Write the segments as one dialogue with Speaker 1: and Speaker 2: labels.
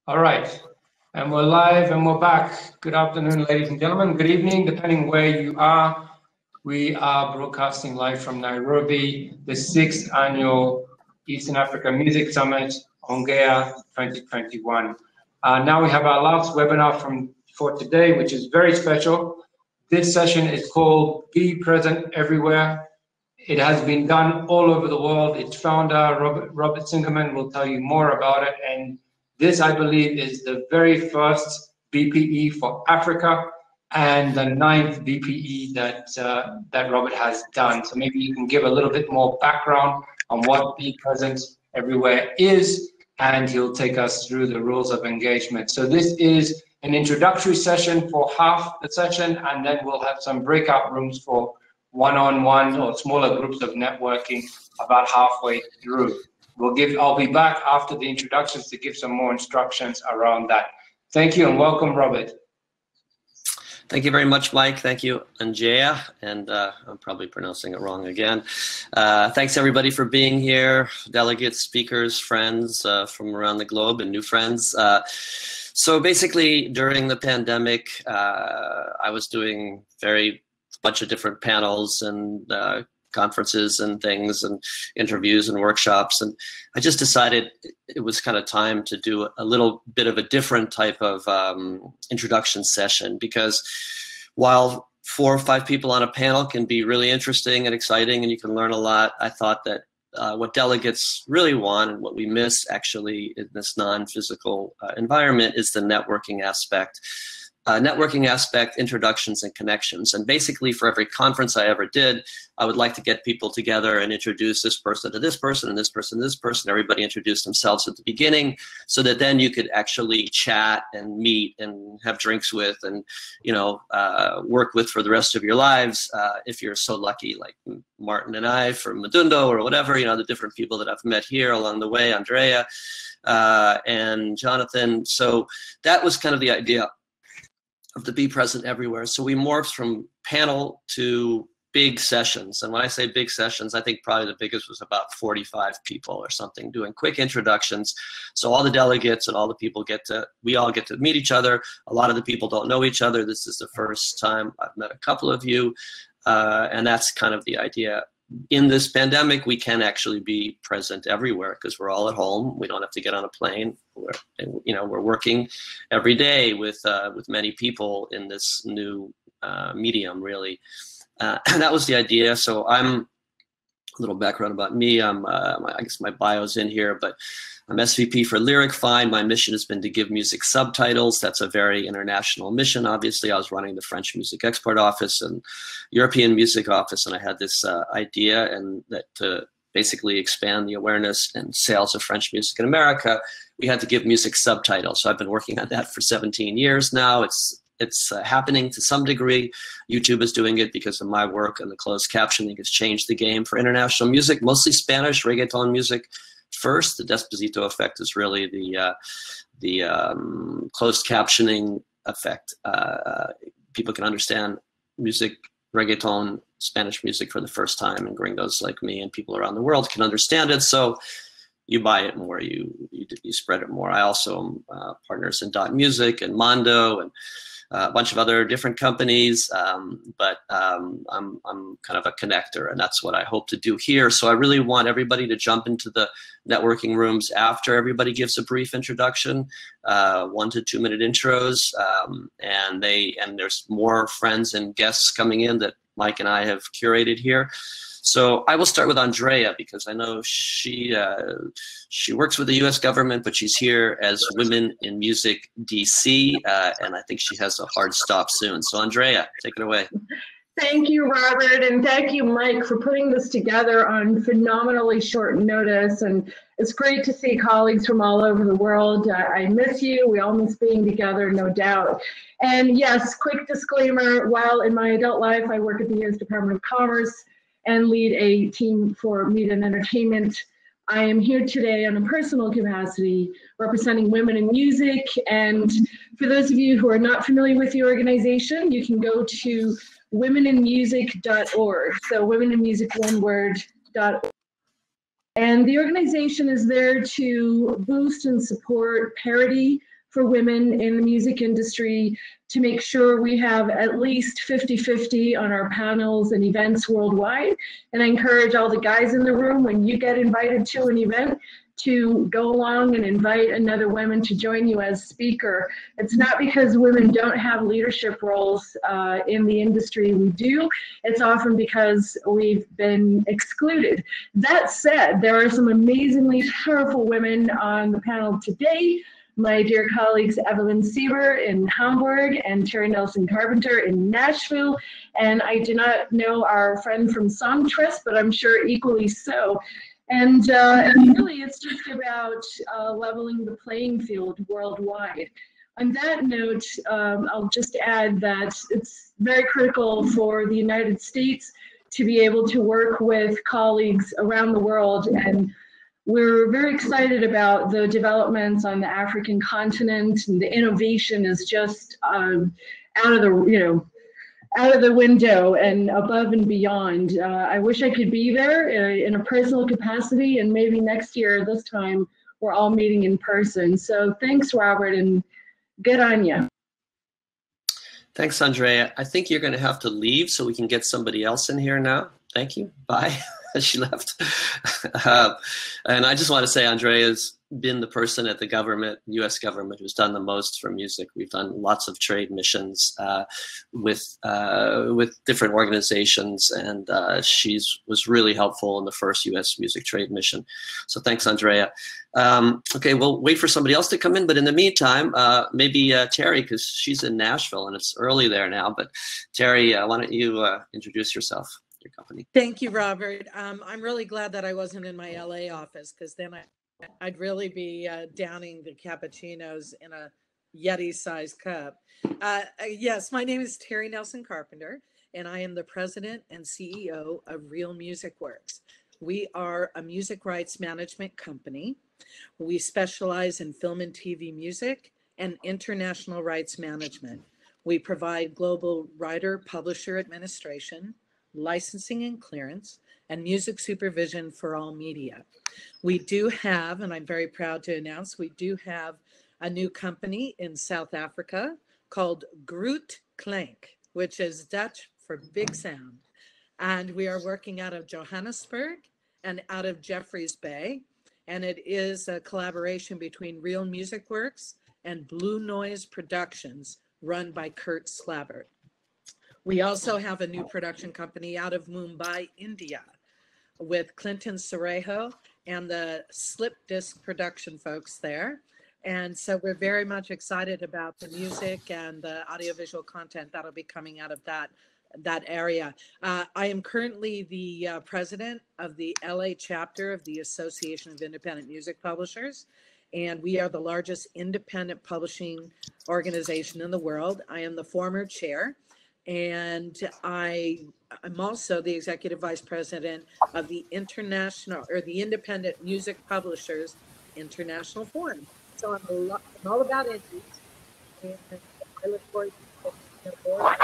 Speaker 1: All right, and we're live and we're back. Good afternoon, ladies and gentlemen. Good evening, depending where you are. We are broadcasting live from Nairobi, the 6th annual Eastern Africa Music Summit, ONGEA 2021. Now we have our last webinar for today, which is very special. This session is called Be Present Everywhere. It has been done all over the world. Its founder, Robert Singerman, will tell you more about it. And this, I believe, is the very first BPE for Africa and the 9th BPE that Robert has done. So maybe you can give a little bit more background on what Be Present Everywhere is, and he'll take us through the rules of engagement. So this is an introductory session for half the session, and then we'll have some breakout rooms for one-on-one or smaller groups of networking about halfway through. I'll be back after the introductions to give some more instructions around that. Thank you and welcome, Robert.
Speaker 2: Thank you very much, Mike. Thank you, Untitled, and I'm probably pronouncing it wrong again. Thanks everybody for being here, delegates, speakers, friends from around the globe, and new friends. So basically, during the pandemic, I was doing bunch of different panels and conferences and things and interviews and workshops, and I just decided it was kind of time to do a little bit of a different type of introduction session, because while 4 or 5 people on a panel can be really interesting and exciting and you can learn a lot, I thought that what delegates really want and what we miss actually in this non-physical environment is the networking aspect. Introductions and connections. And basically for every conference I ever did, I would like to get people together and introduce this person to this person and this person to this person. Everybody introduce themselves at the beginning so that then you could actually chat and meet and have drinks with and, work with for the rest of your lives if you're so lucky, like Martin and I from Madundo or whatever, the different people that I've met here along the way, Andrea and Jonathan. So that was kind of the idea of the Be Present Everywhere. So we morphed from panel to big sessions. And when I say big sessions, I think probably the biggest was about 45 people or something, doing quick introductions. So all the delegates and all the people we all get to meet each other. A lot of the people don't know each other. This is the first time I've met a couple of you. And that's kind of the idea. In this pandemic, we can actually be present everywhere because we're all at home. We don't have to get on a plane. We're working every day with many people in this new medium, really. And that was the idea. So I'm a little background about me. I guess my bio's in here, but I'm SVP for LyricFind. My mission has been to give music subtitles. That's a very international mission. Obviously, I was running the French Music Export Office and European Music Office, and I had this idea and that to basically expand the awareness and sales of French music in America, we had to give music subtitles. So I've been working on that for 17 years now. It's happening to some degree. YouTube is doing it because of my work, and the closed captioning has changed the game for international music, mostly Spanish reggaeton music. First, the Despacito effect is really the closed captioning effect. People can understand music, reggaeton, Spanish music for the first time, and gringos like me and people around the world can understand it. So you buy it more, you spread it more. I also am partners in Dot Music and Mondo and a bunch of other different companies, but I'm kind of a connector, and that's what I hope to do here. So I really want everybody to jump into the networking rooms after everybody gives a brief introduction, 1 to 2 minute intros, and there's more friends and guests coming in that Mike and I have curated here. So I will start with Andrea because I know she works with the U.S. government, but she's here as Women in Music DC, and I think she has a hard stop soon. So Andrea, take it away.
Speaker 3: Thank you, Robert, and thank you, Mike, for putting this together on phenomenally short notice. And it's great to see colleagues from all over the world. I miss you. We all miss being together, no doubt. And yes, quick disclaimer, while in my adult life I work at the U.S. Department of Commerce and lead a team for media and entertainment, I am here today on a personal capacity representing women in music. And for those of you who are not familiar with the organization, you can go to womeninmusic.org. So womeninmusic, one word.org. And the organization is there to boost and support parity for women in the music industry to make sure we have at least 50-50 on our panels and events worldwide. And I encourage all the guys in the room, when you get invited to an event, to go along and invite another woman to join you as speaker. It's not because women don't have leadership roles in the industry. We do. It's often because we've been excluded. That said, there are some amazingly powerful women on the panel today. My dear colleagues Evelyn Sieber in Hamburg and Terry Nelson Carpenter in Nashville. And I do not know our friend from Songtrust, but I'm sure equally so. And really, it's just about leveling the playing field worldwide. On that note, I'll just add that it's very critical for the United States to be able to work with colleagues around the world. And we're very excited about the developments on the African continent, and the innovation is just out of the, out of the window and above and beyond. I wish I could be there in a personal capacity, and maybe next year, this time, we're all meeting in person. So thanks, Robert, and good on you.
Speaker 2: Thanks, Andrea. I think you're going to have to leave so we can get somebody else in here now. Thank you. Bye. She left. And I just want to say Andrea's been the person at the government, U.S. government, who's done the most for music. We've done lots of trade missions with different organizations, and she was really helpful in the first U.S. music trade mission. So thanks, Andrea. Okay, we'll wait for somebody else to come in, but in the meantime, maybe Terry, because she's in Nashville and it's early there now. But Terry, why don't you introduce yourself? Your company.
Speaker 4: Thank you, Robert. I'm really glad that I wasn't in my LA office, because then I'd really be downing the cappuccinos in a Yeti-sized cup. Yes, my name is Terry Nelson Carpenter, and I am the president and CEO of Real Music Works. We are a music rights management company. We specialize in film and TV music and international rights management. We provide global writer-publisher administration, licensing and clearance, and music supervision for all media. We do have, and I'm very proud to announce, we do have a new company in South Africa called Groot Klank, which is Dutch for big sound. And we are working out of Johannesburg and out of Jeffreys Bay. And it is a collaboration between Real Music Works and Blue Noise Productions, run by Kurt Slabbert. We also have a new production company out of Mumbai, India, with Clinton Cerejo and the Slip Disc production folks there. And so we're very much excited about the music and the audiovisual content that'll be coming out of that area. I am currently the president of the LA chapter of the Association of Independent Music Publishers, and we are the largest independent publishing organization in the world. I am the former chair. And I'm also the executive vice president of the International, or the Independent Music Publishers International Forum. So I'm all about indies, and I look forward to being aboard.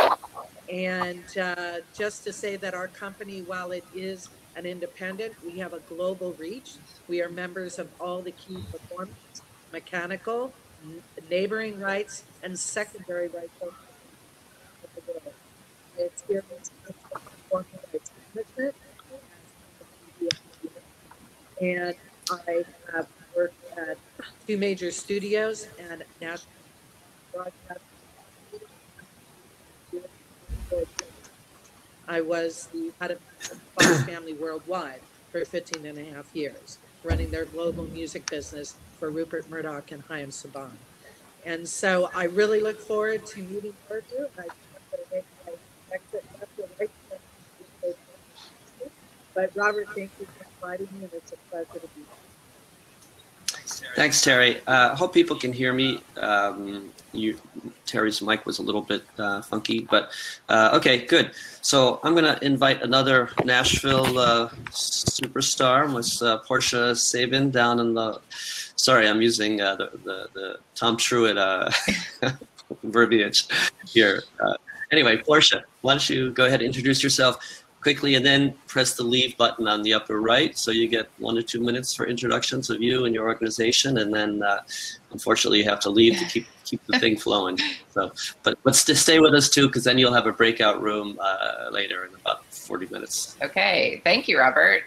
Speaker 4: And just to say that our company, while it is an independent, we have a global reach. We are members of all the key performance, mechanical, neighboring rights, and secondary rights. Experience performing rights management, and I have worked at 2 major studios and national broadcast. I was the head of Fox Family Worldwide for 15 and a half years, running their global music business for Rupert Murdoch and Chaim Saban. And so I really look forward to meeting you. But Robert, thank you for inviting me, and it's a pleasure to be here.
Speaker 2: Thanks, Terry. I hope people can hear me. Terry's mic was a little bit funky, but okay, good. So I'm going to invite another Nashville superstar, Miss Portia Sabin, down in the. Sorry, I'm using the Tom Truitt verbiage here. Anyway, Portia, why don't you go ahead and introduce yourself? quickly, and then press the leave button on the upper right. So you get 1 to 2 minutes for introductions of you and your organization, and then unfortunately you have to leave to keep the thing flowing. So, but stay with us too, because then you'll have a breakout room later in about 40 minutes.
Speaker 5: Okay, thank you, Robert.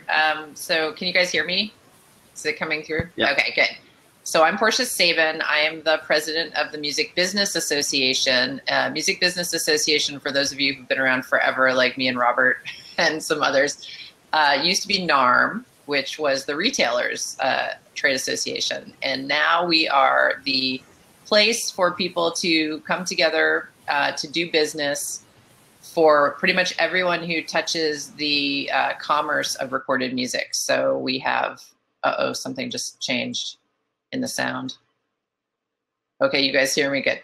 Speaker 5: So can you guys hear me? Is it coming through?
Speaker 2: Yeah.
Speaker 5: Okay, good. So I'm Portia Sabin. I am the president of the Music Business Association. Music Business Association, for those of you who've been around forever, like me and Robert and some others, used to be NARM, which was the Retailers Trade Association. And now we are the place for people to come together to do business for pretty much everyone who touches the commerce of recorded music. So we have, uh-oh, something just changed in the sound. Okay, you guys hear me good.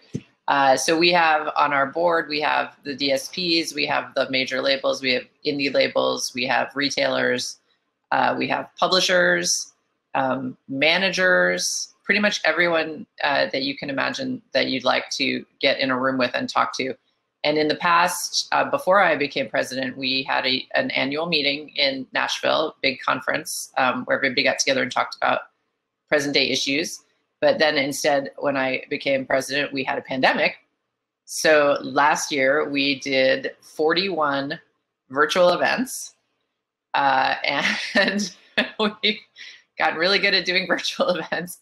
Speaker 5: So we have on our board, we have the DSPs, we have the major labels, we have indie labels, we have retailers, we have publishers, managers, pretty much everyone that you can imagine that you'd like to get in a room with and talk to. And in the past, before I became president, we had an annual meeting in Nashville, big conference, where everybody got together and talked about present day issues. But then instead, when I became president, we had a pandemic. So last year we did 41 virtual events, and we got really good at doing virtual events.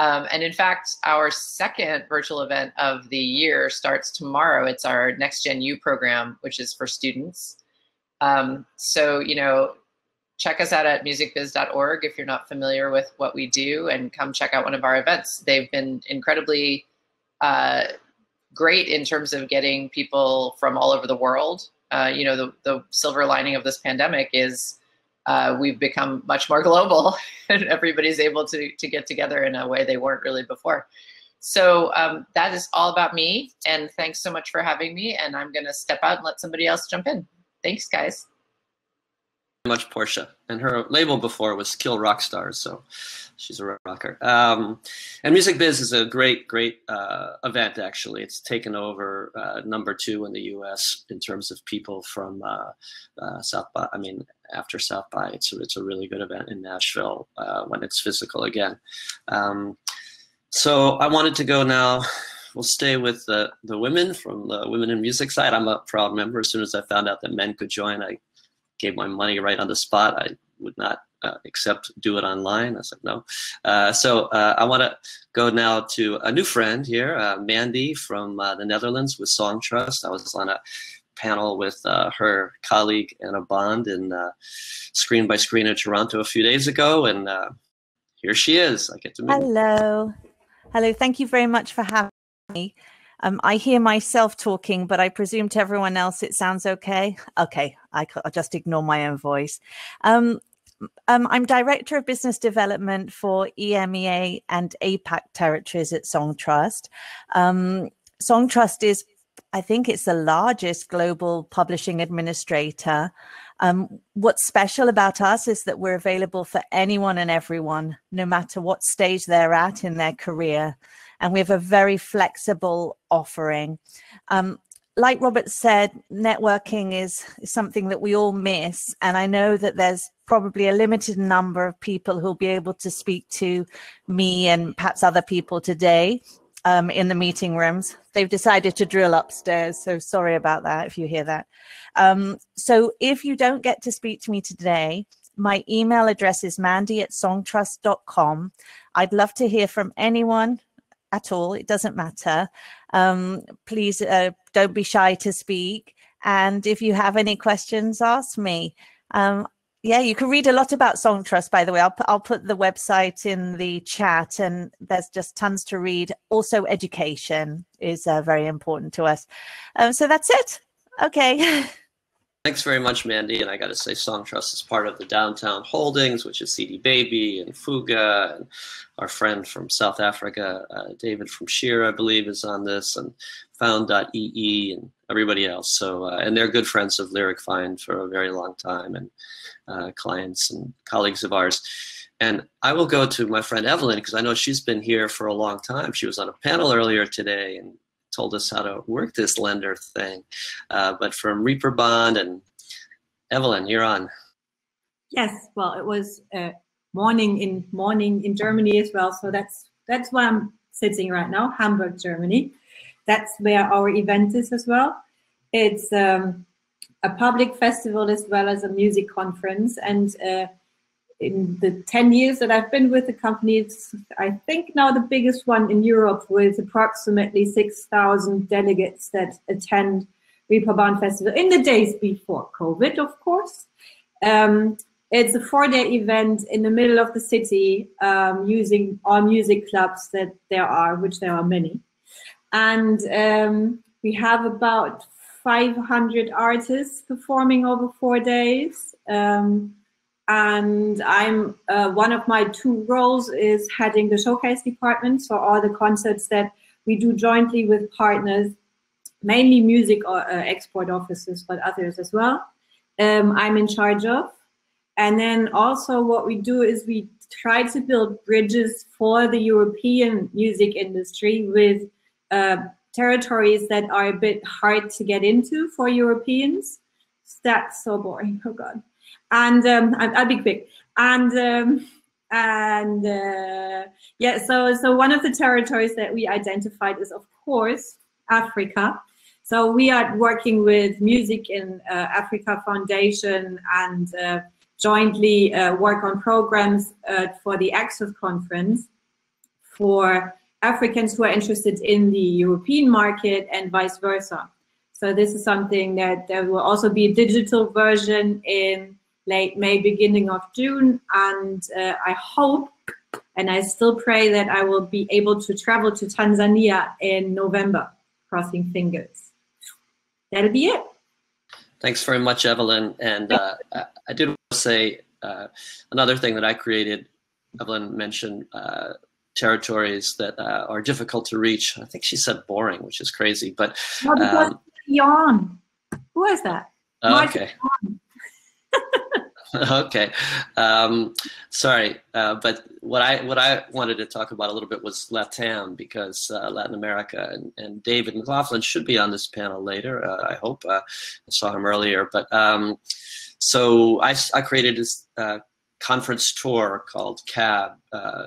Speaker 5: And in fact, our second virtual event of the year starts tomorrow. It's our Next Gen U program, which is for students. So, you know, check us out at musicbiz.org if you're not familiar with what we do, and come check out one of our events. They've been incredibly great in terms of getting people from all over the world. You know, the silver lining of this pandemic is we've become much more global, and everybody's able to get together in a way they weren't really before. So that is all about me, and thanks so much for having me, and I'm gonna step out and let somebody else jump in. Thanks, guys.
Speaker 2: Much Portia, and her label before was Kill Rock Stars, so she's a rocker. And Music Biz is a great event. Actually, it's taken over #2 in the U.S. in terms of people from South by. I mean, after South by, it's a really good event in Nashville when it's physical again. So I wanted to go now. We'll stay with the women from the Women in Music side. I'm a proud member. As soon as I found out that men could join, I gave my money right on the spot. I would not do it online. I said no. So I want to go now to a new friend here, Mandy from the Netherlands with Songtrust. I was on a panel with her colleague Anna Bond in Screen by Screen in Toronto a few days ago, and here she is. I get to meet.
Speaker 6: Hello. Hello. Thank you very much for having me. I hear myself talking, but I presume to everyone else it sounds okay. Okay, I'll just ignore my own voice. I'm Director of Business Development for EMEA and Aipac territories at Songtrust. Songtrust is, I think it's the largest global publishing administrator. What's special about us is that we're available for anyone and everyone, no matter what stage they're at in their career. And we have a very flexible offering. Like Robert said, networking is something that we all miss. And I know that there's probably a limited number of people who'll be able to speak to me and perhaps other people today in the meeting rooms. They've decided to drill upstairs, so sorry about that if you hear that. So if you don't get to speak to me today, my email address is mandy@songtrust.com. I'd love to hear from anyone at all. It doesn't matter. Please don't be shy to speak. And if you have any questions, ask me. Yeah, you can read a lot about Songtrust, by the way. I'll put the website in the chat, and there's just tons to read. Also, education is very important to us. So that's it. Okay.
Speaker 2: Thanks very much, Mandy. And I got to say, Songtrust is part of the Downtown Holdings, which is CD Baby and Fuga, and our friend from South Africa, David from Sheer, I believe, is on this, and Found.ee and everybody else. So, and they're good friends of LyricFind for a very long time, and clients and colleagues of ours. And I will go to my friend Evelyn, because I know she's been here for a long time. She was on a panel earlier today and told us how to work this lender thing. But from Reaper Bond and Evelyn, you're on.
Speaker 7: Yes, well, it was morning in Germany as well. So that's where I'm sitting right now, Hamburg, Germany. That's where our event is as well. It's a public festival as well as a music conference. And in the 10 years that I've been with the company, it's, I think, now the biggest one in Europe, with approximately 6,000 delegates that attend Reeperbahn Festival in the days before COVID, of course. It's a 4-day event in the middle of the city, using all music clubs that there are, which there are many. And we have about 500 artists performing over 4 days. And I'm one of my 2 roles is heading the showcase department. So all the concerts that we do jointly with partners, mainly music or export offices, but others as well, I'm in charge of. And then also what we do is we try to build bridges for the European music industry with territories that are a bit hard to get into for Europeans. That's so boring, oh God. And I'll be quick. And yeah, so one of the territories that we identified is, of course, Africa. So we are working with Music in Africa Foundation and jointly work on programs for the Access Conference for Africans who are interested in the European market and vice versa. So this is something that there will also be a digital version in late May, beginning of June. And I hope, and I still pray, that I will be able to travel to Tanzania in November, crossing fingers. That'll be it.
Speaker 2: Thanks very much, Evelyn. And I did want to say another thing that I created. Evelyn mentioned territories that are difficult to reach. I think she said boring, which is crazy. But
Speaker 7: yawn. Who is that?
Speaker 2: Okay. Okay. Sorry, but what I wanted to talk about a little bit was LATAM, because Latin America, and David McLaughlin should be on this panel later. I hope. I saw him earlier, but so I created this conference tour called CAB,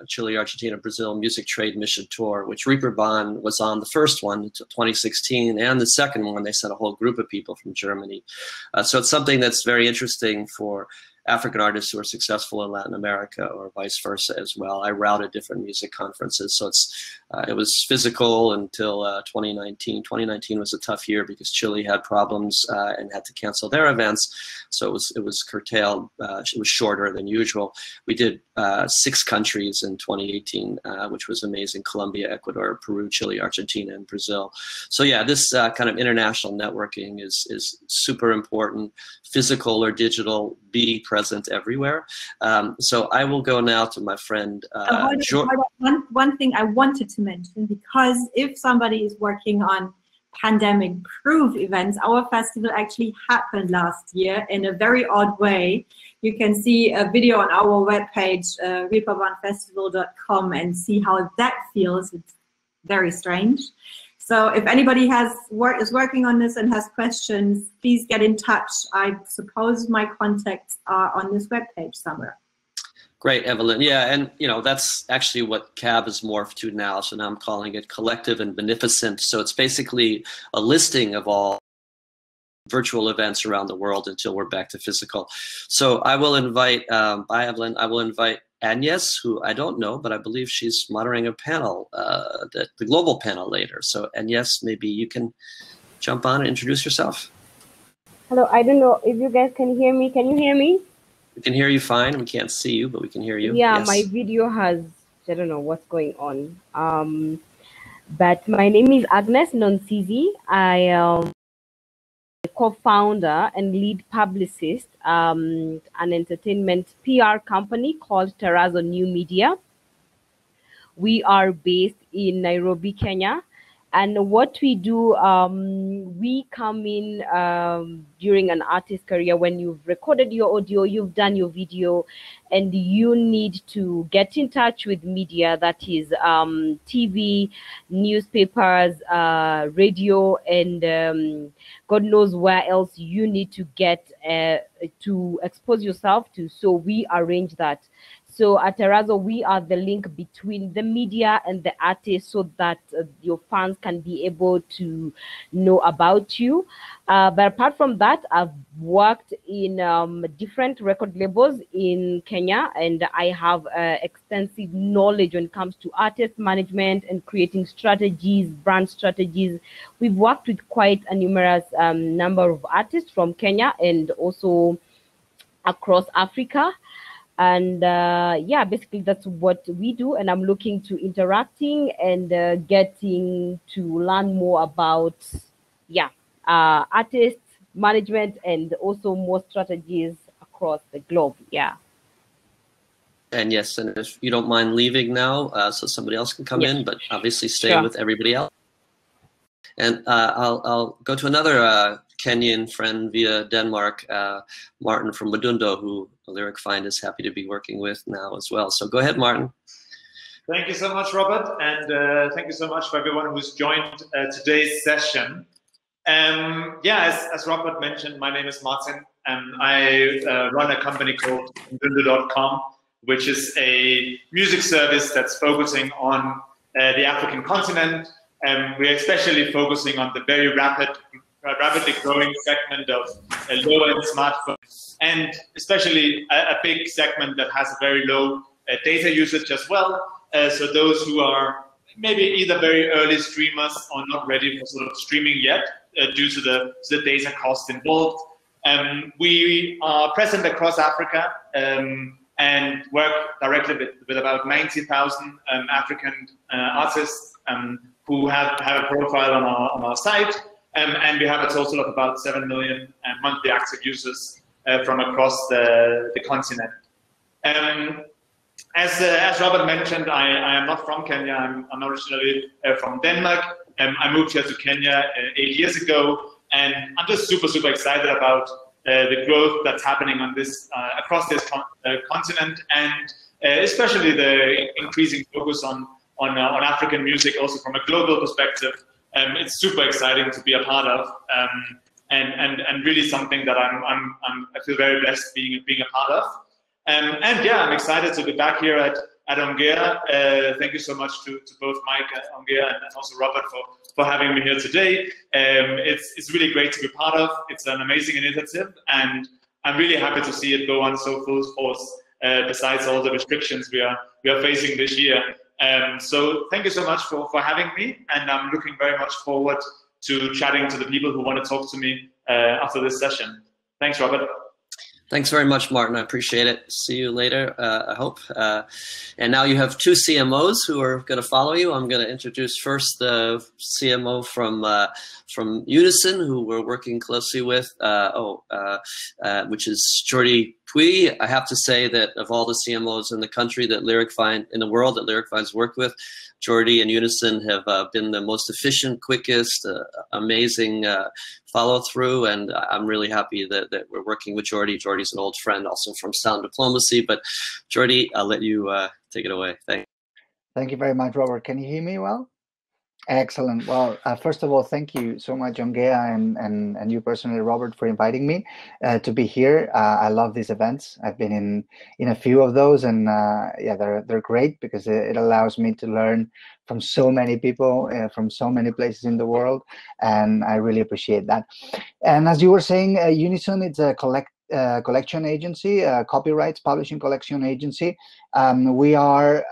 Speaker 2: Chile, Argentina, Brazil Music Trade Mission Tour, which Reeperbahn was on the first one, 2016, and the second one they sent a whole group of people from Germany. So it's something that's very interesting for African artists who are successful in Latin America, or vice versa as well. I routed different music conferences, so it was physical until 2019. 2019 was a tough year because Chile had problems and had to cancel their events, so it was curtailed. It was shorter than usual. We did 6 countries in 2018, which was amazing: Colombia, Ecuador, Peru, Chile, Argentina, and Brazil. So yeah, this kind of international networking is super important. Physical or digital, be present everywhere. So I will go now to my friend
Speaker 7: One thing I wanted to mention, because if somebody is working on pandemic-proof events, our festival actually happened last year in a very odd way. You can see a video on our webpage, reeperbahnfestival.com, and see how that feels. It's very strange. So if anybody is working on this and has questions, please get in touch. I suppose my contacts are on this webpage somewhere.
Speaker 2: Great, Evelyn. Yeah, and that's actually what CAB is morphed to now. So now I'm calling it Collective and Beneficent. So it's basically a listing of all virtual events around the world until we're back to physical. So I will invite, bye Evelyn, I will invite Agnes, who I don't know, but I believe she's moderating a panel, the global panel later. So Agnes, maybe you can jump on and introduce yourself.
Speaker 8: Hello, I don't know if you guys can hear me. Can you hear me?
Speaker 2: We can hear you fine. We can't see you, but we can hear you.
Speaker 8: Yeah,
Speaker 2: yes.
Speaker 8: My video has, I don't know what's going on. But my name is Agnes Nonsizi. I am co-founder and lead publicist, an entertainment PR company called Terrazzo New Media. We are based in Nairobi, Kenya, And what we do, we come in during an artist career when you've recorded your audio, you've done your video, and you need to get in touch with media, that is TV, newspapers, radio, and God knows where else you need to get to expose yourself to. So we arrange that. So at Terrazzo, we are the link between the media and the artist, so that your fans can be able to know about you. But apart from that, I've worked in different record labels in Kenya, and I have extensive knowledge when it comes to artist management and creating strategies, brand strategies. We've worked with quite a numerous number of artists from Kenya and also across Africa. And yeah, basically that's what we do. And I'm looking to interacting and getting to learn more about, yeah, artists, management, and also more strategies across the globe. Yeah.
Speaker 2: And yes, and if you don't mind leaving now, so somebody else can come in, but obviously stay with everybody else. And I'll go to another Kenyan friend via Denmark, Martin from Madundo, who LyricFind is happy to be working with now as well. So go ahead, Martin.
Speaker 9: Thank you so much, Robert, and thank you so much for everyone who's joined today's session. Yeah, as Robert mentioned, my name is Martin, and I run a company called Madundo.com, which is a music service that's focusing on the African continent. We're especially focusing on the very rapidly growing segment of low-end smartphones, and especially a big segment that has a very low data usage as well. So those who are maybe either very early streamers or not ready for sort of streaming yet due to the data cost involved. We are present across Africa and work directly with about 90,000 African artists who have a profile on our site. And we have a total of about 7 million monthly active users from across the continent. As Robert mentioned, I am not from Kenya. I'm originally from Denmark. I moved here to Kenya 8 years ago, and I'm just super excited about the growth that's happening on this across this continent, and especially the increasing focus on African music, also from a global perspective. It's super exciting to be a part of, and really something that I feel very blessed being a part of. And yeah, I'm excited to be back here at ONGEA. Thank you so much to both Mike at ONGEA and also Robert for having me here today. It's really great to be part of. It's an amazing initiative, and I'm really happy to see it go on so full force. Besides all the restrictions we are facing this year. So thank you so much for having me, and I'm looking very much forward to chatting to the people who want to talk to me after this session. Thanks, Robert.
Speaker 2: Thanks very much, Martin. I appreciate it. See you later, I hope. And now you have two CMOs who are going to follow you. I'm going to introduce first the CMO from Unison, who we're working closely with, which is Jordi Puy. I have to say that of all the CMOs in the country that LyricFind, in the world that LyricFind's worked with, Jordi and Unison have been the most efficient, quickest, amazing follow through, and I'm really happy that we're working with Jordi. Jordi's an old friend also from Sound Diplomacy, but Jordi, I'll let you take it away.
Speaker 10: Thank you very much, Robert. Can you hear me well? Excellent. Well, first of all, thank you so much, ONGEA, and you personally, Robert, for inviting me to be here. I love these events. I've been in a few of those, and yeah, they're great because it allows me to learn from so many people from so many places in the world, and I really appreciate that. And as you were saying, Unison, it's a collection agency, copyrights publishing collection agency. We are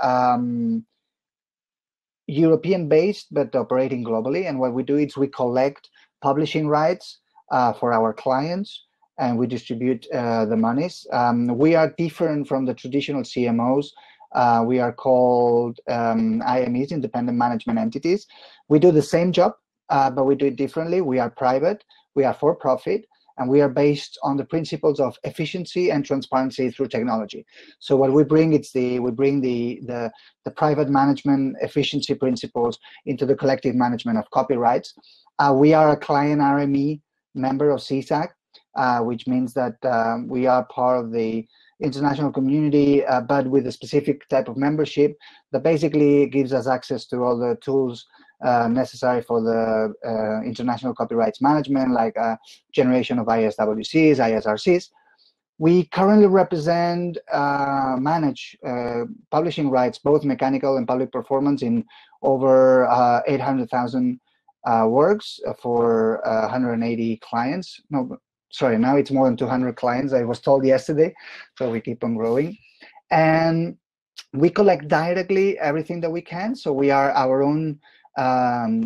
Speaker 10: European-based, but operating globally. And what we do is we collect publishing rights for our clients, and we distribute the monies. We are different from the traditional CMOs. We are called IMEs, independent management entities. We do the same job, but we do it differently. We are private. We are for profit. and we are based on the principles of efficiency and transparency through technology. So what we bring, we bring the private management efficiency principles into the collective management of copyrights. We are a client RME member of CSAC, which means that we are part of the international community, but with a specific type of membership that basically gives us access to all the tools necessary for the international copyrights management, like generation of ISWCs, ISRCs. We currently represent, manage publishing rights, both mechanical and public performance, in over 800,000 works for 180 clients. No, sorry, now it's more than 200 clients, I was told yesterday, so we keep on growing. And we collect directly everything that we can, so we are our own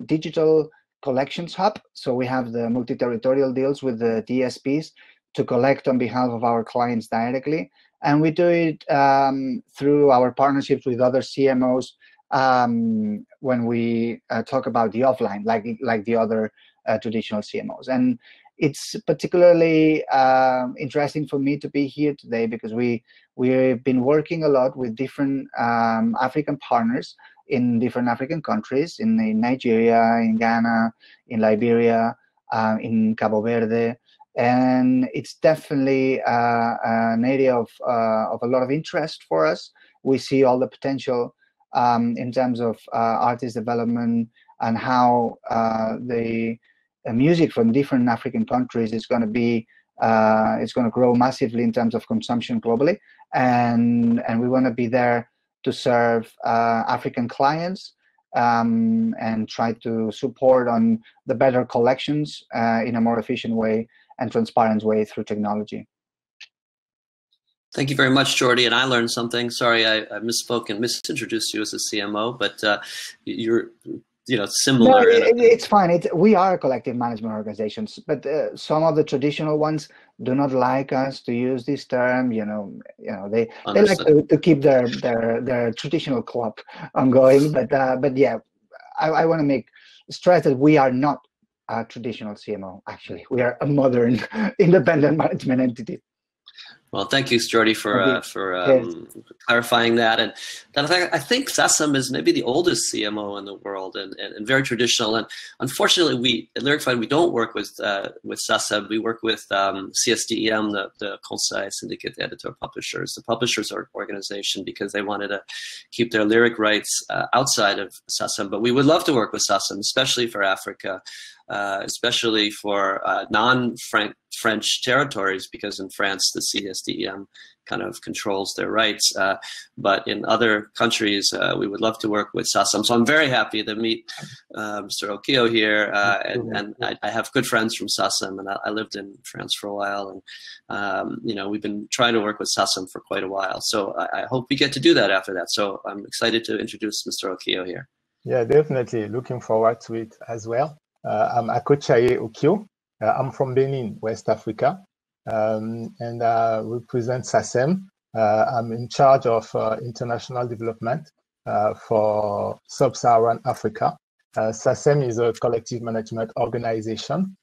Speaker 10: digital collections hub. So we have the multi-territorial deals with the DSPs to collect on behalf of our clients directly. And we do it through our partnerships with other CMOs when we talk about the offline, like the other traditional CMOs. And it's particularly interesting for me to be here today because we've been working a lot with different African partners in different African countries, in Nigeria, in Ghana, in Liberia, in Cabo Verde. And it's definitely an area of a lot of interest for us. We see all the potential in terms of artist development and how the music from different African countries is going to be, it's going to grow massively in terms of consumption globally. And we want to be there to serve African clients and try to support on the better collections in a more efficient way and transparent way through technology.
Speaker 2: Thank you very much, Jordi. And I learned something. Sorry, I misspoke and misintroduced you as a CMO, but you're similar.
Speaker 10: No, it's fine. We are collective management organizations, but some of the traditional ones do not like us to use this term. They like to keep their traditional club ongoing. But yeah, I want to stress that we are not a traditional CMO. Actually, we are a modern independent management entity.
Speaker 2: Well, thank you, Jordi, for clarifying that. And I think SACEM is maybe the oldest CMO in the world and very traditional. And unfortunately, we at LyricFind, we don't work with SACEM. We work with CSDEM, the Conseil Syndicate Editor Publishers, the publishers organization, because they wanted to keep their lyric rights outside of SACEM. But we would love to work with SACEM, especially for Africa. Especially for non-French territories, because in France, the CSDEM kind of controls their rights. But in other countries, we would love to work with SACEM. So I'm very happy to meet Mr. Okio here. And I have good friends from SACEM, and I lived in France for a while. And, we've been trying to work with SACEM for quite a while. So I hope we get to do that after that. So I'm excited to introduce Mr. Okio here.
Speaker 11: Yeah, definitely. Looking forward to it as well. I'm Akochaye Okio. I'm from Benin, West Africa, and represent SACEM. I'm in charge of international development for Sub-Saharan Africa. SACEM is a collective management organization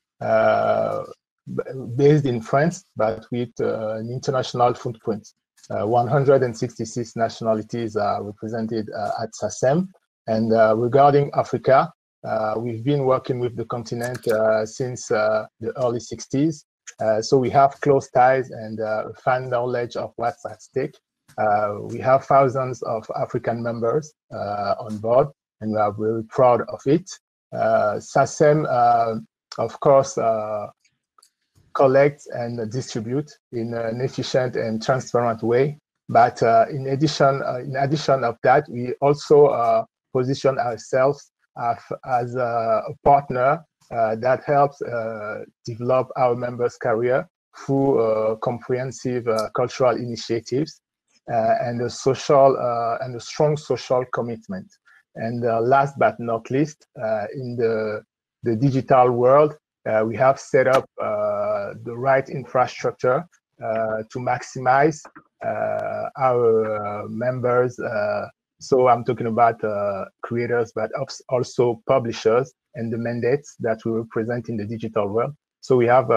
Speaker 11: based in France, but with an international footprint. 166 nationalities are represented at SACEM. And regarding Africa, we've been working with the continent since the early 60s. So we have close ties and fine knowledge of what's at stake. We have thousands of African members on board, and we are very proud of it. SACEM, of course, collects and distribute in an efficient and transparent way. But in addition of that, we also position ourselves as a partner that helps develop our members' career through comprehensive cultural initiatives and a strong social commitment. And last but not least, in the digital world, we have set up the right infrastructure to maximize our members. So I'm talking about creators, but also publishers and the mandates that we represent in the digital world. So we have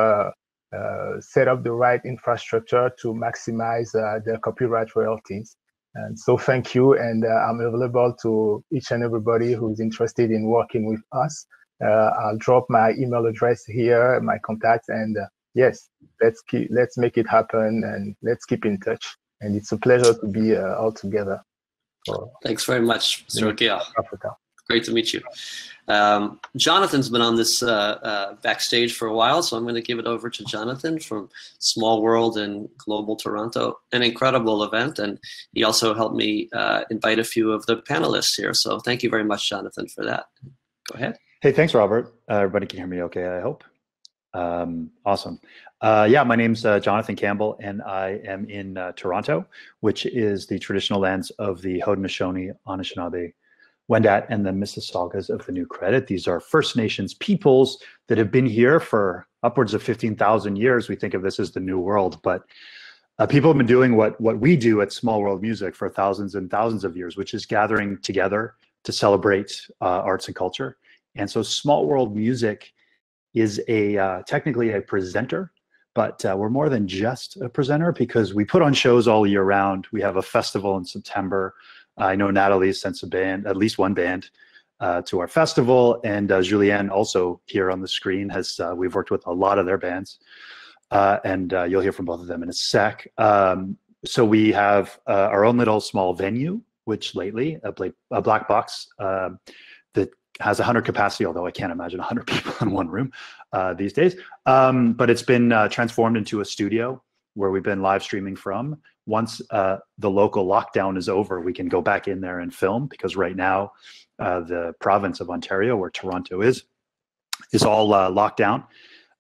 Speaker 11: set up the right infrastructure to maximize their copyright royalties. And so thank you, and I'm available to each and everybody who's interested in working with us. I'll drop my email address here, my contacts, and yes, let's make it happen, and let's keep in touch. And it's a pleasure to be all together.
Speaker 2: Thanks very much, Mr. Untitled.
Speaker 11: Africa.
Speaker 2: Great to meet you. Jonathan's been on this backstage for a while, so I'm going to give it over to Jonathan from Small World in Global Toronto, an incredible event, and he also helped me invite a few of the panelists here. So thank you very much, Jonathan, for that. Go ahead.
Speaker 12: Hey, thanks, Robert. Everybody can hear me okay, I hope. Awesome. Yeah, my name's Jonathan Campbell, and I am in Toronto, which is the traditional lands of the Haudenosaunee, Anishinaabe, Wendat, and the Mississaugas of the New Credit. These are First Nations peoples that have been here for upwards of 15,000 years. We think of this as the New World, but people have been doing what we do at Small World Music for thousands and thousands of years, which is gathering together to celebrate arts and culture. And so Small World Music is technically a presenter, but we're more than just a presenter because we put on shows all year round. We have a festival in September. I know Natalie sent a band, at least one band, to our festival, and Julianne also here on the screen we've worked with a lot of their bands, and you'll hear from both of them in a sec. So we have our own little small venue, which lately, a black box that has 100 capacity, although I can't imagine 100 people in one room these days. But it's been transformed into a studio where we've been live streaming from. Once the local lockdown is over, we can go back in there and film, because right now the province of Ontario, where Toronto is all locked down.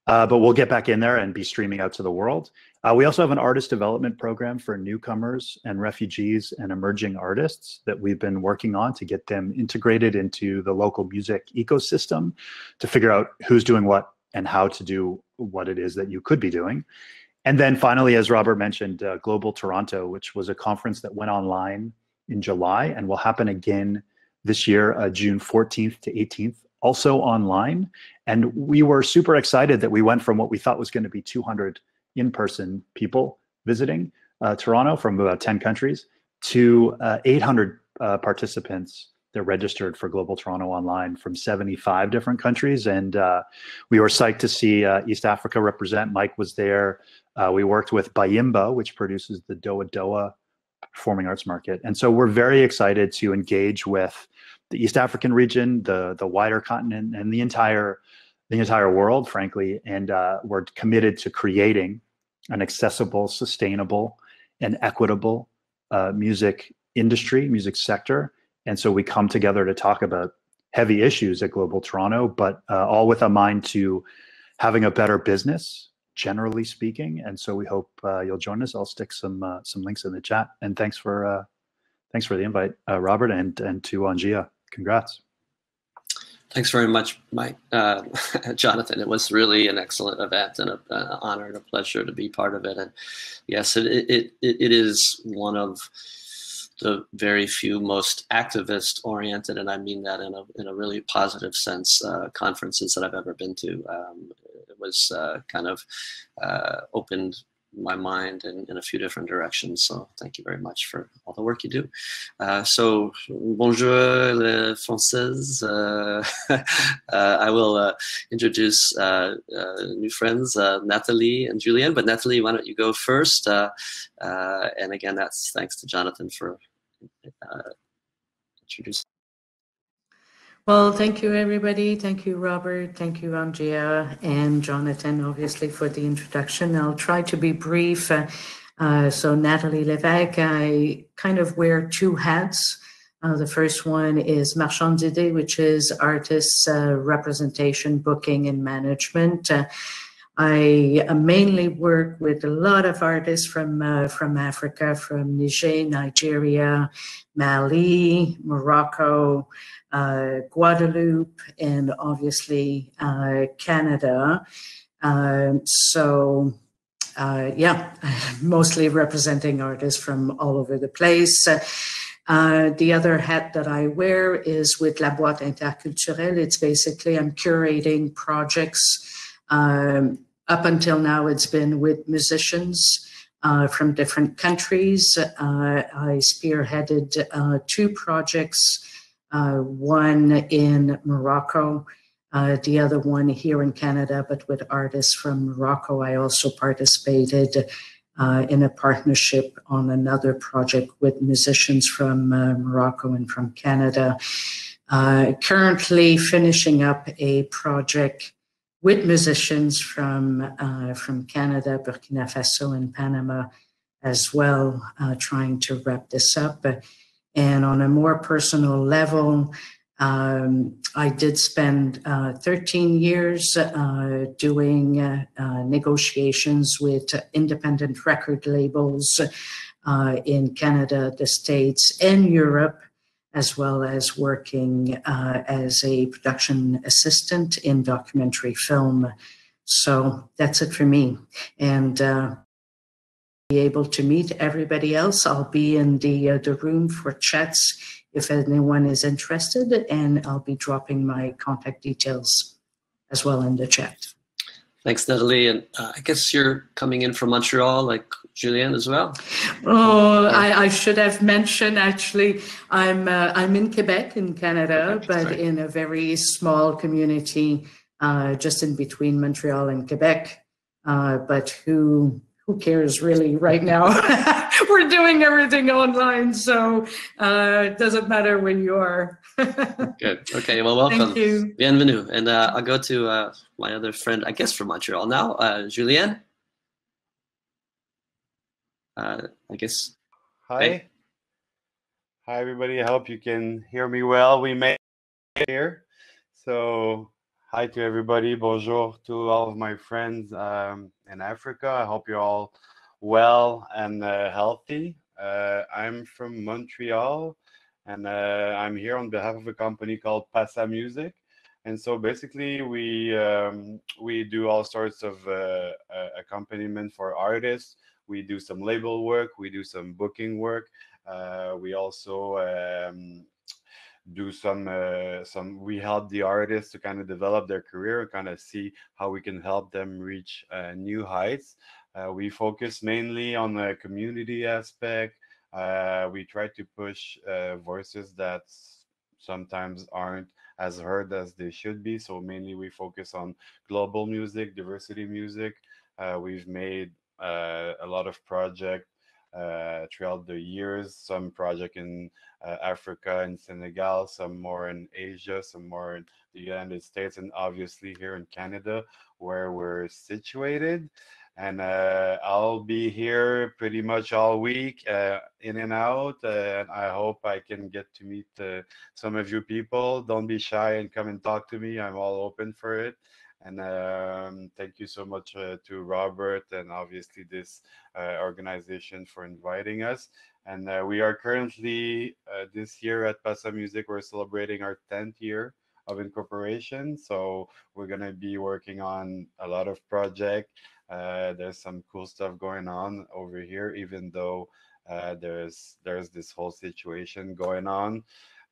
Speaker 12: But we'll get back in there and be streaming out to the world. We also have an artist development program for newcomers and refugees and emerging artists that we've been working on to get them integrated into the local music ecosystem, to figure out who's doing what and how to do what it is that you could be doing. And then finally, as Robert mentioned, Global Toronto, which was a conference that went online in July and will happen again this year, June 14th to 18th, also online. And we were super excited that we went from what we thought was going to be 200 in-person people visiting Toronto from about 10 countries to 800 participants that registered for Global Toronto Online from 75 different countries. And we were psyched to see East Africa represent. Mike was there. We worked with Bayimba, which produces the Doa Doa Performing Arts Market. And so we're very excited to engage with the East African region, the wider continent, and the entire world, frankly. And we're committed to creating an accessible, sustainable, and equitable music industry, music sector. And so we come together to talk about heavy issues at Global Toronto, but all with a mind to having a better business, generally speaking. And so we hope you'll join us. I'll stick some links in the chat. And thanks for the invite, Robert, and to ONGEA. Congrats.
Speaker 2: Thanks very much, Mike. Jonathan, it was really an excellent event and an honor and a pleasure to be part of it. And yes, it is one of the very few most activist-oriented, and I mean that in a really positive sense, conferences that I've ever been to. It was kind of opened my mind in a few different directions. So thank you very much for all the work you do. So bonjour les Françaises. I will introduce new friends, Natalie and Julianne, but Natalie, why don't you go first? And again, that's thanks to Jonathan for introducing.
Speaker 4: Well, thank you, everybody. Thank you, Robert. Thank you, ONGEA, and Jonathan, obviously, for the introduction. I'll try to be brief. So Nathalie Lévesque, I kind of wear two hats. The first one is Marchand d'Idées, which is artists, representation, booking, and management. I mainly work with a lot of artists from Africa, from Niger, Nigeria, Mali, Morocco, Guadeloupe, and obviously Canada. Yeah, mostly representing artists from all over the place. The other hat that I wear is with La Boîte Interculturelle. It's basically I'm curating projects
Speaker 13: up until now, it's been with musicians from different countries. I spearheaded 2 projects, one in Morocco, the other one here in Canada, but with artists from Morocco. I also participated in a partnership on another project with musicians from Morocco and from Canada. Currently finishing up a project with musicians from Canada, Burkina Faso, and Panama as well, trying to wrap this up. And on a more personal level, I did spend 13 years doing negotiations with independent record labels in Canada, the States, and Europe, as well as working as a production assistant in documentary film. So that's it for me. And be able to meet everybody else. I'll be in the room for chats if anyone is interested, and I'll be dropping my contact details as well in the chat.
Speaker 2: Thanks, Natalie. And I guess you're coming in from Montreal, like Julian as well.
Speaker 13: Oh, I should have mentioned, actually, I'm in Quebec in Canada, okay, but in a very small community just in between Montreal and Quebec. But who cares really right now? We're doing everything online, so it doesn't matter where you are.
Speaker 2: Good. Okay, well, welcome.
Speaker 13: Thank you.
Speaker 2: Bienvenue. And I'll go to my other friend, I guess from Montreal now, Julien. I guess.
Speaker 14: Hi. Hey. Hi, everybody. I hope you can hear me well. We made it here. So hi to everybody. Bonjour to all of my friends in Africa. I hope you're all well and healthy. I'm from Montreal, and I'm here on behalf of a company called Passa Music. And so basically we do all sorts of accompaniment for artists. We do some label work, we do some booking work. We also do we help the artists to kind of develop their career and kind of see how we can help them reach new heights. We focus mainly on the community aspect. We try to push voices that sometimes aren't as heard as they should be. So mainly we focus on global music, diversity music. We've made a lot of projects throughout the years, some project in Africa and Senegal, some more in Asia, some more in the United States, and obviously here in Canada where we're situated. And I'll be here pretty much all week, in and out, and I hope I can get to meet some of you people. Don't be shy and come and talk to me. I'm all open for it. And thank you so much to Robert and obviously this organization for inviting us. And we are currently this year at Passa Music, we're celebrating our 10th year of incorporation. So we're going to be working on a lot of projects. There's some cool stuff going on over here, even though there's this whole situation going on.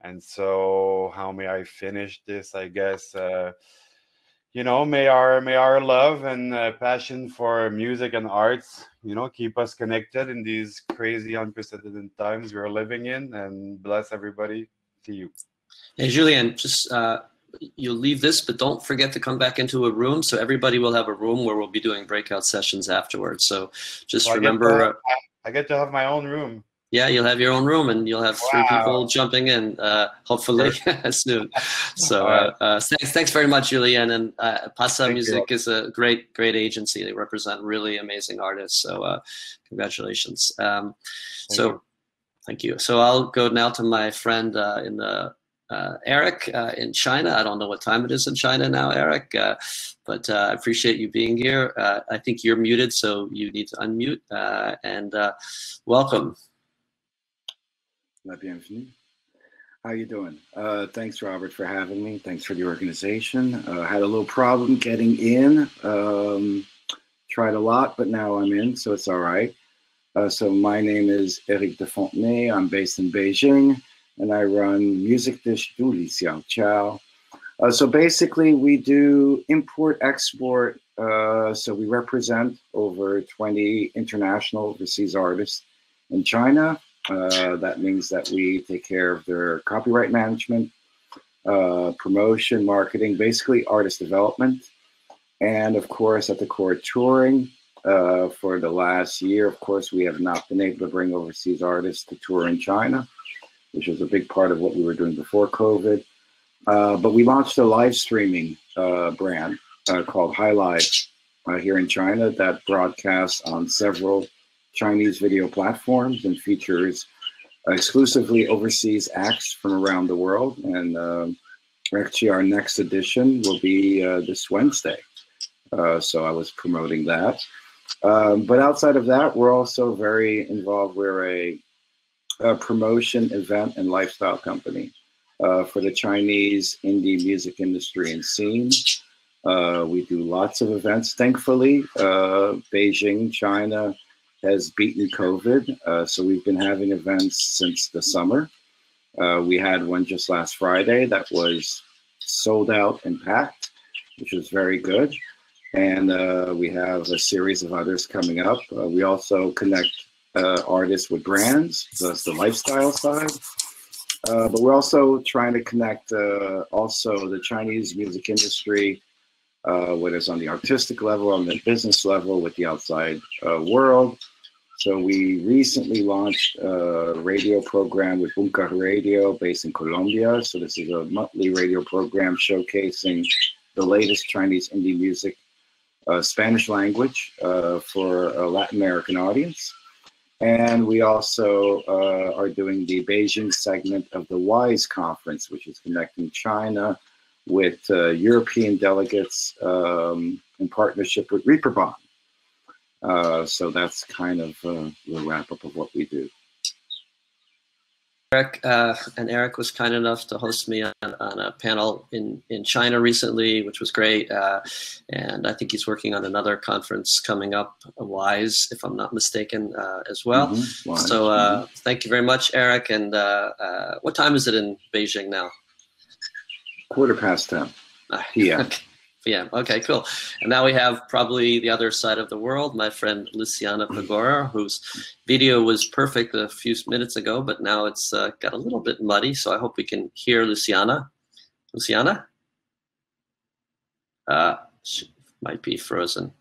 Speaker 14: And so how may I finish this? I guess you know, may our love and passion for music and arts, you know, keep us connected in these crazy, unprecedented times we're living in. And bless everybody. See you.
Speaker 2: Hey, Julien, just you'll leave this, but don't forget to come back into a room. So everybody will have a room where we'll be doing breakout sessions afterwards. So just remember,
Speaker 14: I get to have my own room.
Speaker 2: Yeah, you'll have your own room, and you'll have 3 people jumping in, hopefully soon. So thanks very much, Julien. And Passa Music is a great agency. They represent really amazing artists. So congratulations. Thank you. So I'll go now to my friend Eric in China. I don't know what time it is in China now, Eric, but I appreciate you being here. I think you're muted, so you need to unmute, and welcome.
Speaker 15: Bienvenue. How you doing? Thanks, Robert, for having me. Thanks for the organization. Had a little problem getting in. Tried a lot, but now I'm in, so it's all right. So my name is Eric de Fontenay. I'm based in Beijing, and I run Music Dish Du Li Xiao Chao. So basically, we do import-export. So we represent over 20 international overseas artists in China. That means that we take care of their copyright management, promotion, marketing, basically artist development. And of course, at the core, touring. For the last year, of course, we have not been able to bring overseas artists to tour in China, which was a big part of what we were doing before COVID. But we launched a live streaming brand called HiLive here in China that broadcasts on several Chinese video platforms and features exclusively overseas acts from around the world. And actually, our next edition will be this Wednesday. So I was promoting that. But outside of that, we're also very involved. We're a promotion, event, and lifestyle company for the Chinese indie music industry and scene. We do lots of events. Thankfully, Beijing, China has beaten COVID. So we've been having events since the summer. We had one just last Friday that was sold out and packed, which was very good. And we have a series of others coming up. We also connect artists with brands. So that's the lifestyle side. But we're also trying to connect also the Chinese music industry, whether it's on the artistic level, on the business level, with the outside world. So we recently launched a radio program with Bunka Radio based in Colombia. So this is a monthly radio program showcasing the latest Chinese indie music, Spanish language for a Latin American audience. And we also are doing the Beijing segment of the WISE conference, which is connecting China with European delegates in partnership with Reeperbahn. So that's kind of the wrap up of what we do.
Speaker 2: Eric, and Eric was kind enough to host me on a panel in China recently, which was great. And I think he's working on another conference coming up, WISE, if I'm not mistaken, as well. So thank you very much, Eric. And what time is it in Beijing now?
Speaker 15: 10:15 p.m.
Speaker 2: Yeah, okay, cool. And now we have probably the other side of the world, my friend Luciana Pagora, whose video was perfect a few minutes ago, but now it's got a little bit muddy, so I hope we can hear Luciana. Luciana? She might be frozen.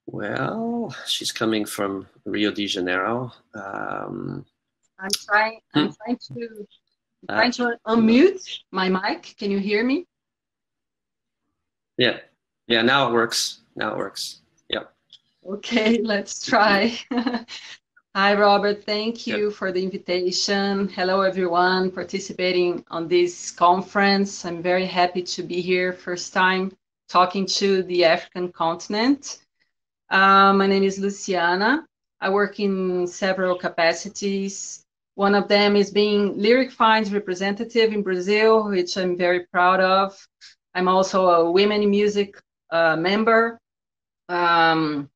Speaker 2: Well, she's coming from Rio de Janeiro.
Speaker 16: I'm trying to unmute my mic. Can you hear me?
Speaker 2: Yeah, now it works. Yep.
Speaker 16: Okay, let's try. Hi, Robert. Thank you for the invitation. Hello, everyone participating on this conference. I'm very happy to be here. First time talking to the African continent. My name is Luciana. I work in several capacities. One of them is being LyricFind's representative in Brazil, which I'm very proud of. I'm also a Women in Music member. Then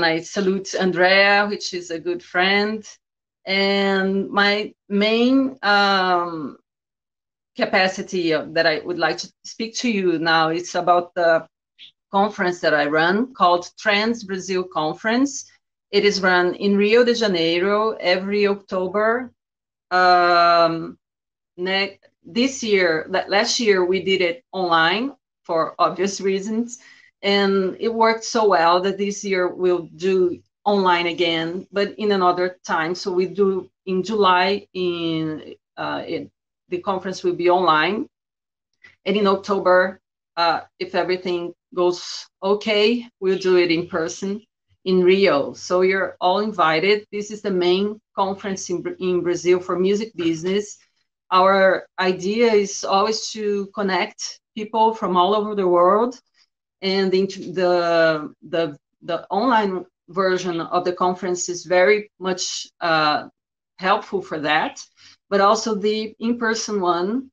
Speaker 16: I salute Andrea, which is a good friend. And my main capacity that I would like to speak to you now is about the conference that I run called Trans Brazil Conference. It is run in Rio de Janeiro every October. This year, last year, we did it online for obvious reasons. And it worked so well that this year we'll do online again, but in another time. So we do in July, the conference will be online. And in October, if everything goes okay, we'll do it in person in Rio. So you're all invited. This is the main conference in Brazil for music business. Our idea is always to connect people from all over the world. And the online version of the conference is very much helpful for that. But also the in-person one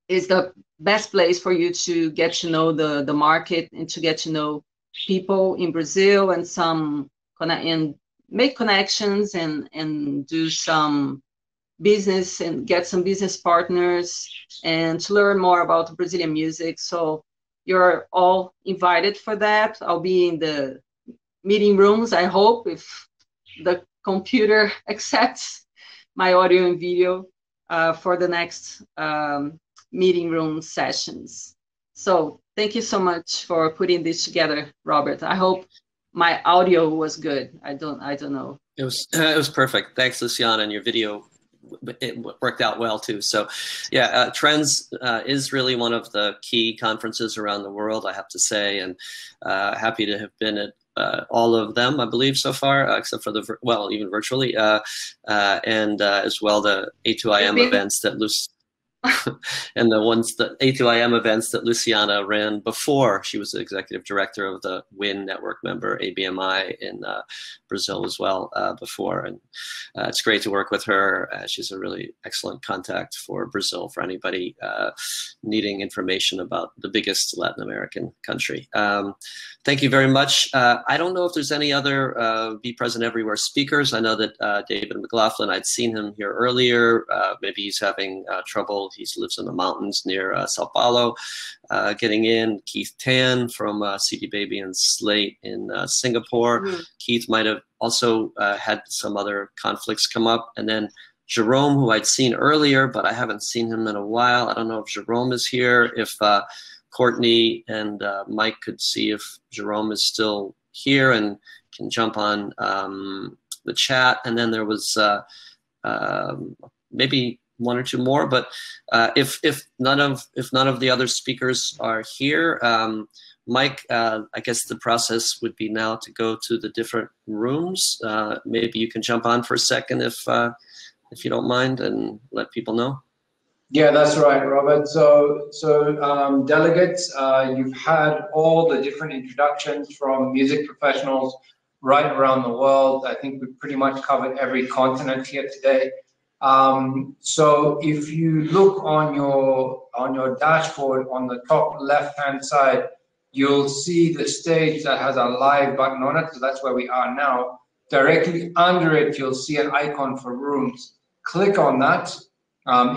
Speaker 16: is the best place for you to get to know the market and to get to know people in Brazil and make connections and do some business and get some business partners and to learn more about Brazilian music. So you're all invited for that. I'll be in the meeting rooms, I hope, if the computer accepts my audio and video for the next meeting room sessions. So thank you so much for putting this together, Robert. I hope my audio was good. I don't know.
Speaker 2: It was perfect. Thanks, Luciana, and your video, it worked out well too. So yeah, Trends is really one of the key conferences around the world, I have to say, and happy to have been at all of them, I believe, so far, except for the, well, even virtually, and as well the A2IM events that and the A2IM events that Luciana ran before she was the executive director of the WIN network member, ABMI, in Brazil as well before. And it's great to work with her. She's a really excellent contact for Brazil, for anybody needing information about the biggest Latin American country. Thank you very much. I don't know if there's any other Be Present Everywhere speakers. I know that David McLaughlin, I'd seen him here earlier. Maybe he's having trouble. He lives in the mountains near Sao Paulo, getting in. Keith Tan from CD Baby and Slate in Singapore. Mm-hmm. Keith might have also had some other conflicts come up. And then Jerome, who I'd seen earlier, but I haven't seen him in a while. I don't know if Jerome is here. If Courtney and Mike could see if Jerome is still here and can jump on the chat. And then there was maybe one or two more, but if none of the other speakers are here, Mike, I guess the process would be now to go to the different rooms. Maybe you can jump on for a second if you don't mind, and let people know.
Speaker 1: Yeah, that's right, Robert. So delegates, you've had all the different introductions from music professionals right around the world. I think we've pretty much covered every continent here today. So if you look on your dashboard on the top left-hand side, you'll see the stage that has a live button on it. So that's where we are now. Directly under it, you'll see an icon for rooms. Click on that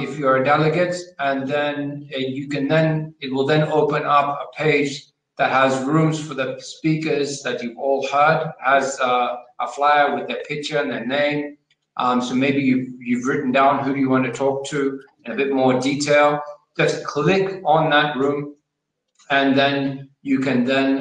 Speaker 1: if you're a delegate, and then it will then open up a page that has rooms for the speakers that you've all heard, has a flyer with their picture and their name. So maybe you've written down who you want to talk to in a bit more detail. Just click on that room, and then you can then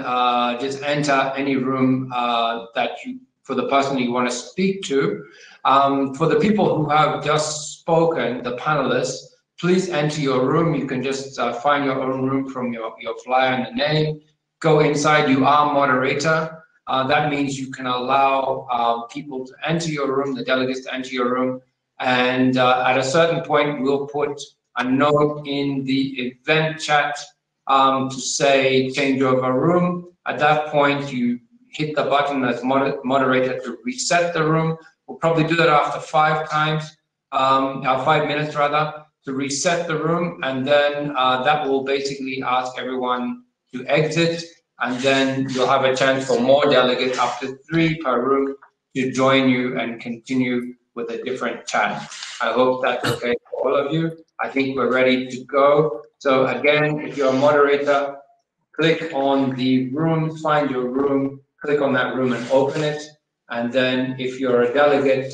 Speaker 1: just enter any room for the person you want to speak to. For the people who have just spoken, the panelists, please enter your room. You can just find your own room from your flyer and the name. Go inside. You are moderator. That means you can allow people to enter your room, the delegates to enter your room, and at a certain point, we'll put a note in the event chat to say change over room. At that point, you hit the button as moderator to reset the room. We'll probably do that after 5 minutes rather, to reset the room, and then that will basically ask everyone to exit. And then you'll have a chance for more delegates, up to 3 per room, to join you and continue with a different chat. I hope that's okay for all of you. I think we're ready to go. So again, if you're a moderator, click on the room, find your room, click on that room and open it. And then if you're a delegate,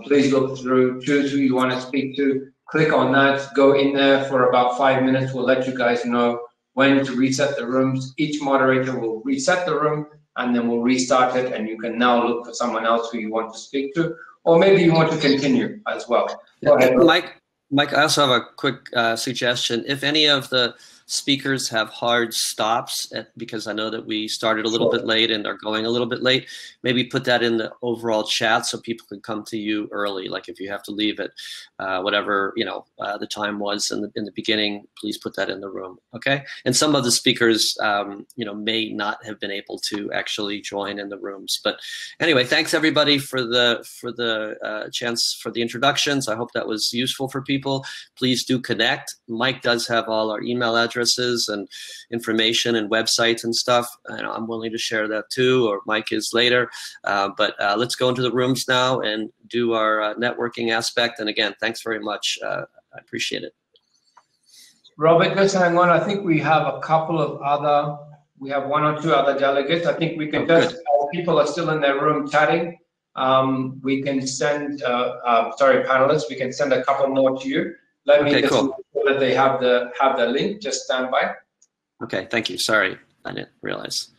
Speaker 1: please look through, choose who you want to speak to, click on that, go in there for about 5 minutes. We'll let you guys know when to reset the rooms. Each moderator will reset the room, and then we'll restart it, and you can now look for someone else who you want to speak to, or maybe you want to continue as well. Go ahead,
Speaker 2: Mike, I also have a quick suggestion. If any of the speakers have hard stops, because I know that we started a little bit late and are going a little bit late, maybe put that in the overall chat so people can come to you early. Like if you have to leave at whatever the time was in the beginning, please put that in the room, okay? And some of the speakers may not have been able to actually join in the rooms. But anyway, thanks everybody for the chance for the introductions. I hope that was useful for people. Please do connect. Mike does have all our email addresses addresses and information and websites and stuff. And I'm willing to share that too, or Mike is later. But let's go into the rooms now and do our networking aspect. And again, thanks very much. I appreciate it.
Speaker 1: Robert, just hang on. I think we have a couple of other, we have one or two other delegates. I think we can just, people are still in their room chatting. We can send, sorry, panelists, we can send a couple more to you. Let me just make sure that they have the link. Just stand by.
Speaker 2: Okay, thank you. Sorry, I didn't realize.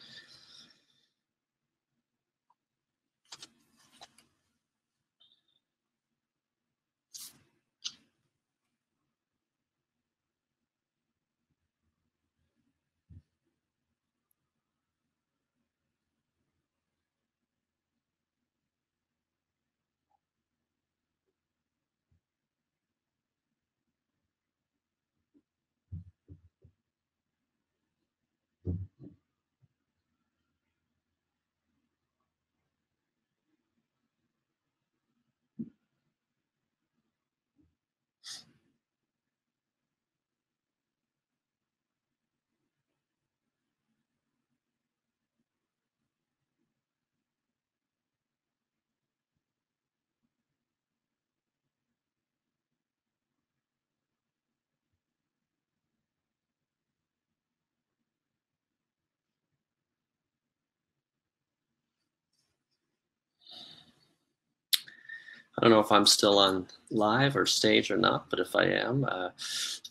Speaker 2: I don't know if I'm still on live or stage or not, but if I am,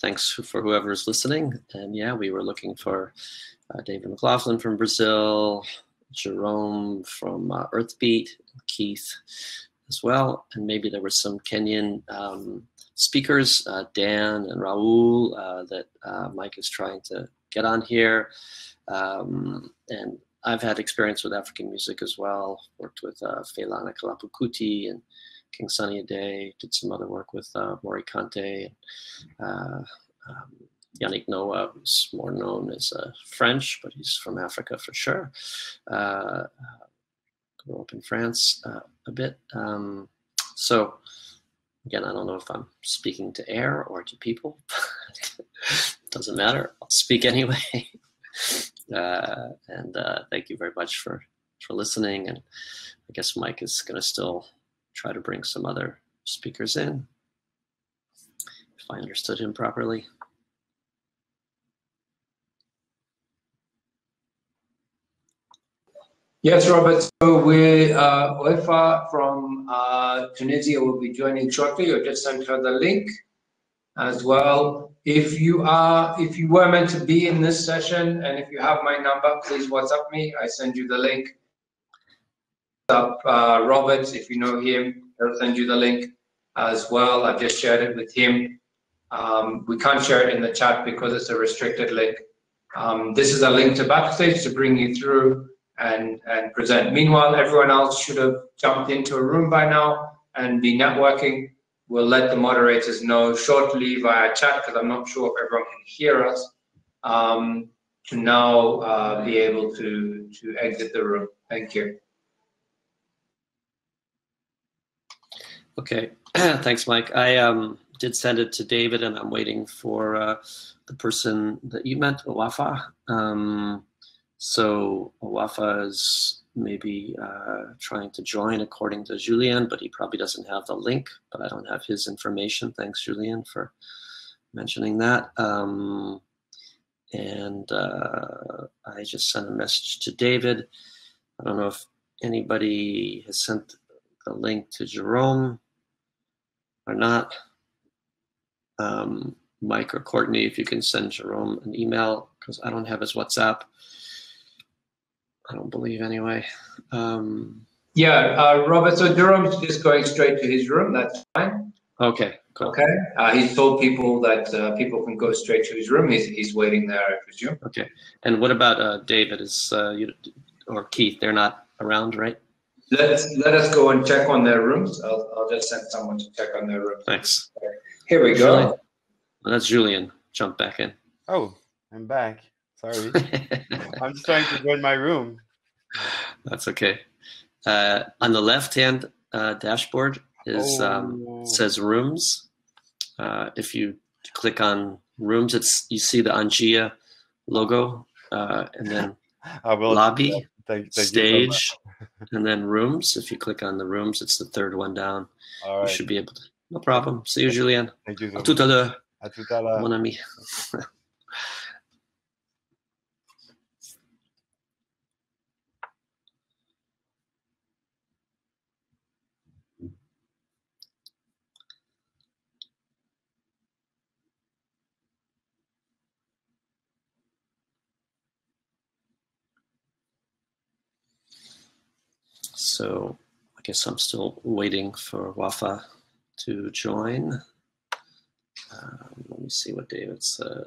Speaker 2: thanks for whoever's listening. And yeah, we were looking for David McLaughlin from Brazil, Jerome from Earthbeat, Keith as well, and maybe there were some Kenyan speakers, Dan and Raul, that Mike is trying to get on here. And I've had experience with African music as well, worked with Feilana Kalapukuti and King Sunny Ade, did some other work with Mori Kante, Yannick Noah, who's more known as French, but he's from Africa for sure. Grew up in France a bit. So again, I don't know if I'm speaking to air or to people. Doesn't matter. I'll speak anyway. And thank you very much for listening. And I guess Mike is going to still try to bring some other speakers in, if I understood him properly.
Speaker 1: Yes, Robert. So we, Oefa from Tunisia will be joining shortly. I've just sent her the link as well. If you were meant to be in this session, and if you have my number, please WhatsApp me. I send you the link. Robert, if you know him, I'll send you the link as well. I've just shared it with him. We can't share it in the chat because it's a restricted link. This is a link to Backstage to bring you through and present. Meanwhile, everyone else should have jumped into a room by now and be networking. We'll let the moderators know shortly via chat, because I'm not sure if everyone can hear us, to now be able to exit the room. Thank you.
Speaker 2: Okay, thanks, Mike. I did send it to David, and I'm waiting for the person that you met, Owafa. So Owafa is maybe trying to join according to Julien, but he probably doesn't have the link, but I don't have his information. Thanks, Julien, for mentioning that. And I just sent a message to David. I don't know if anybody has sent the link to Jerome or not. Mike or Courtney, if you can send Jerome an email, because I don't have his WhatsApp. I don't believe anyway.
Speaker 1: Yeah, Robert, so Jerome's just going straight to his room. That's fine.
Speaker 2: Okay, cool.
Speaker 1: Okay, he's told people that people can go straight to his room. He's waiting there, I presume.
Speaker 2: Okay, and what about David or Keith? They're not around, right?
Speaker 1: Let us go and check on their rooms. I'll just send someone to check on their rooms.
Speaker 2: Thanks.
Speaker 1: Here we go.
Speaker 2: Well, that's Julien. Jump back in.
Speaker 14: Oh, I'm back. Sorry. I'm just trying to join my room.
Speaker 2: That's okay. On the left-hand dashboard is says rooms. If you click on rooms, you see the ONGEA logo, and then lobby, stage, and then rooms. If you click on the rooms, it's the third one down.
Speaker 14: All right.
Speaker 2: You should be able to. No problem. See you, Julien.
Speaker 14: Thank you so
Speaker 2: À tout à l'heure.
Speaker 14: À tout à l'heure.
Speaker 2: Mon ami. So I guess I'm still waiting for Wafa to join. Let me see what David said.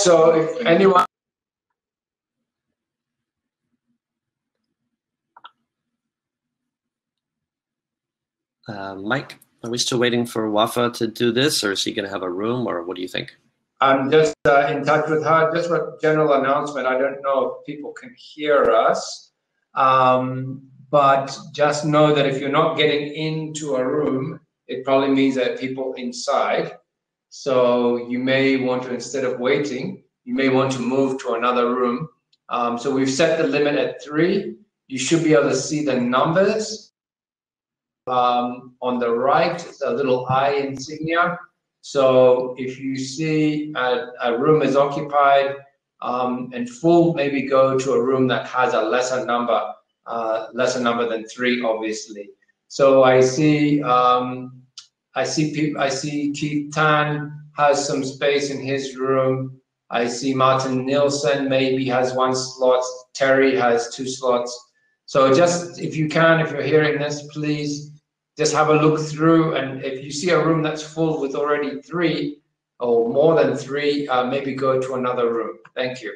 Speaker 1: So if anyone
Speaker 2: Mike, are we still waiting for Wafa to do this, or is he going to have a room, or what do you think?
Speaker 1: I'm just in touch with her. Just a general announcement. I don't know if people can hear us, but just know that if you're not getting into a room, it probably means that people inside. So you may want to, instead of waiting, you may want to move to another room. So we've set the limit at 3. You should be able to see the numbers. On the right, it's a little eye insignia. So if you see a room is occupied and full, maybe go to a room that has a lesser number than 3, obviously. So I see Keith Tan has some space in his room. I see Martin Nielsen maybe has 1 slot. Terry has 2 slots. So just if you can, if you're hearing this, please just have a look through, and if you see a room that's full with already 3 or more than 3, maybe go to another room. Thank you.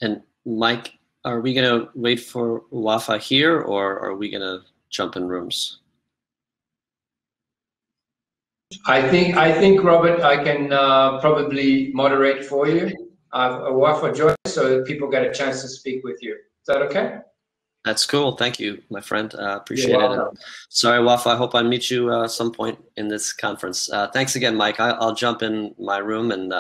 Speaker 2: And Mike, are we going to wait for Wafa here, or are we going to jump in rooms?
Speaker 1: I think Robert, I can probably moderate for you. Wafa join so that people get a chance to speak with you. Is that okay?
Speaker 2: That's cool. Thank you, my friend. Appreciate it. And sorry, Wafa. I hope I meet you some point in this conference. Thanks again, Mike. I'll jump in my room and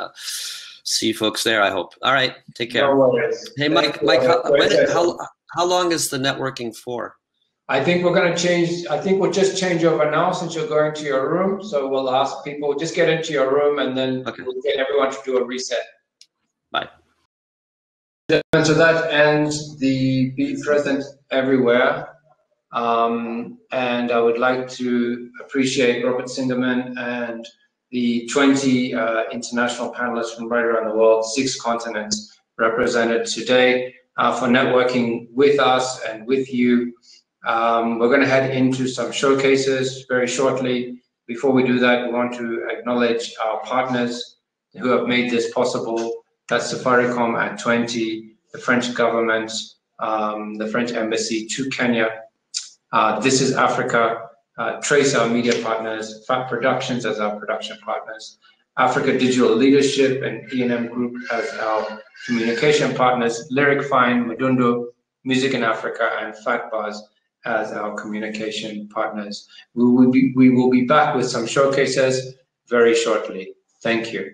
Speaker 2: see you folks there, I hope. All right. Take care.
Speaker 1: No worries.
Speaker 2: Hey, Mike, how long is the networking for?
Speaker 1: I think we're going to change. I think we'll just change over now since you're going to your room. So we'll ask people, just get into your room, and then we'll get everyone to do a reset.
Speaker 2: Bye.
Speaker 1: And so that ends the Be Present Everywhere. And I would like to appreciate Robert Sinderman and the 20 international panelists from right around the world, 6 continents represented today, for networking with us and with you. We're going to head into some showcases very shortly. Before we do that, we want to acknowledge our partners who have made this possible. That's Safaricom at 20, the French government, the French embassy to Kenya. This is Africa, Trace, our media partners, Fat Productions as our production partners, Africa Digital Leadership and E&M Group as our communication partners, LyricFind, Madundo, Music in Africa, and Fat Bars as our communication partners. We will be back with some showcases very shortly. Thank you.